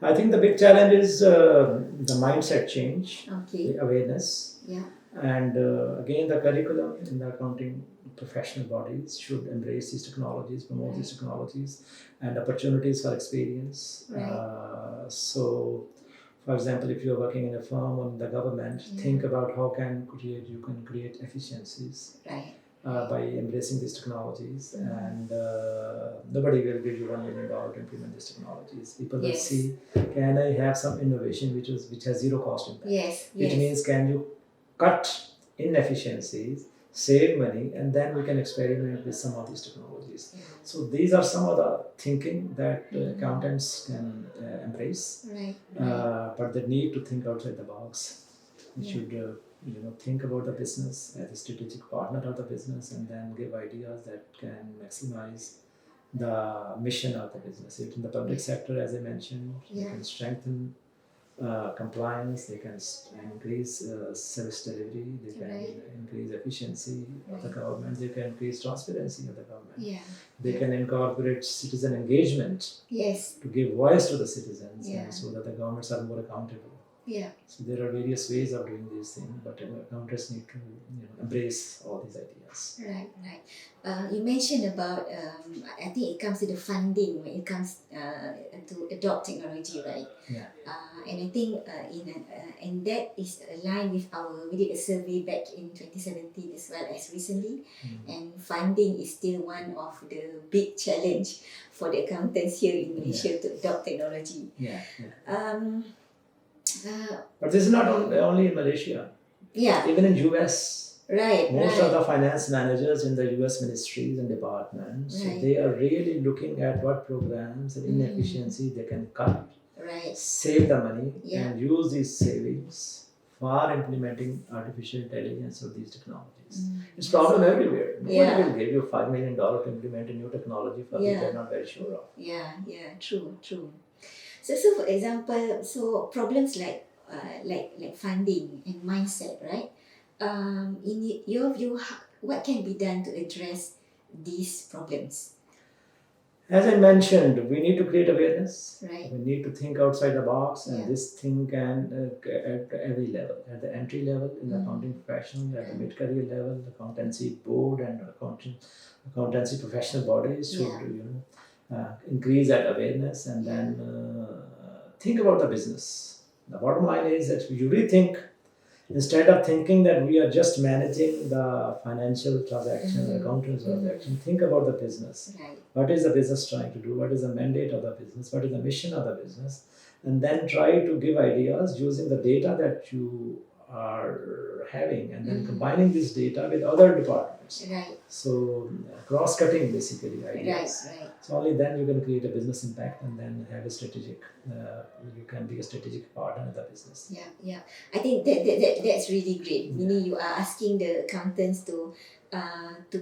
I think the big challenge is the mindset change, Okay. the awareness, Yeah. and again the curriculum in the accounting professional bodies should embrace these technologies, promote these Right. technologies, and opportunities for experience. Right. So, for example, if you're working in a firm or in the government, Yeah. think about how you can create efficiencies Right. by embracing these technologies, Mhm. and nobody will give you $1 million to implement these technologies. People will Yes. see, can I have some innovation which has zero cost impact? Yes. It Yes. means, can you cut inefficiencies, save money, and then we can experiment with some of these technologies. Yeah. So these are some of the thinking that Mhm. accountants can embrace, Right. Right. but they need to think outside the box. You Yeah. should think about the business as a strategic partner of the business, and then give ideas that can maximize the mission of the business. If in the public sector, as I mentioned, you Yeah. can strengthen compliance, they can increase service delivery, they can Right. increase efficiency of the Right. government, they can increase transparency of the government, Yeah. they Yeah. can incorporate citizen engagement Yes. to give voice to the citizens, Yeah. and so that the governments are more accountable. Yeah. So there are various ways of doing these things, but accountants need to embrace all these ideas. Right, right. You mentioned about, I think it comes to the funding when it comes to adopt technology, right? Yeah. And I think and that is aligned with we did a survey back in 2017 as well as recently, and funding is still one of the big challenge for the accountants here in Malaysia to adopt technology. Yeah, yeah. Um, But this is not only in Malaysia. yeah, Even in US, right, most right, of the finance managers in the US ministries and departments, right, they are really looking at what programs and inefficiency they can cut, right, save the money, yeah, and use these savings for implementing artificial intelligence or these technologies. It's problem everywhere. Nobody yeah, will give you $5 million to implement a new technology for which yeah, they're not very sure of. yeah, yeah, true, true. So for example, so problems like funding and mindset, right? In your view, what can be done to address these problems? As I mentioned, we need to create awareness. Right. We need to think outside the box, and Yeah. this thing can at every level, at the entry level in the accounting profession, at the mid-career level, the accountancy board and accountancy professional bodies should increase that awareness, and then think about the business. The bottom line is that you rethink. Instead of thinking that we are just managing the financial transaction, the accounting transaction, think about the business. Right. What is the business trying to do? What is the mandate of the business? What is the mission of the business? And then try to give ideas using the data that you are having, and then combining this data with other departments. Right. So cross-cutting basically ideas. Right. Right. So only then you can create a business impact, and then have a strategic. You can be a strategic partner in the business. Yeah, yeah. I think that's really great. Meaning you are asking the accountants to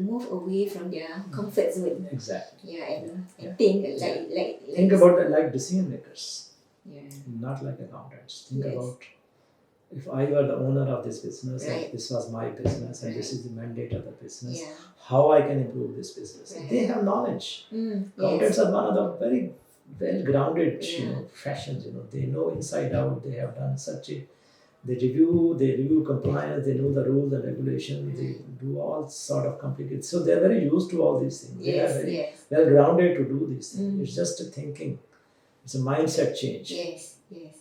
move away from their comfort zone. Exactly. Yeah, and think like think about it like decision makers, yeah, not like accountants. Think Yes. about, if I were the owner of this business, Right. if this was my business, and this Right. is the mandate of the business, yeah. how I can improve this business. Right. They have knowledge. Accountants Yes. are one of the very well-grounded, Yeah. professions. They know inside out. They have done they review compliance. They know the rules and regulations. They do all sort of complicated. So they are very used to all these things. They are Yes, very yes. well-grounded to do these things. It's just a thinking. It's a mindset change. Yes, yes.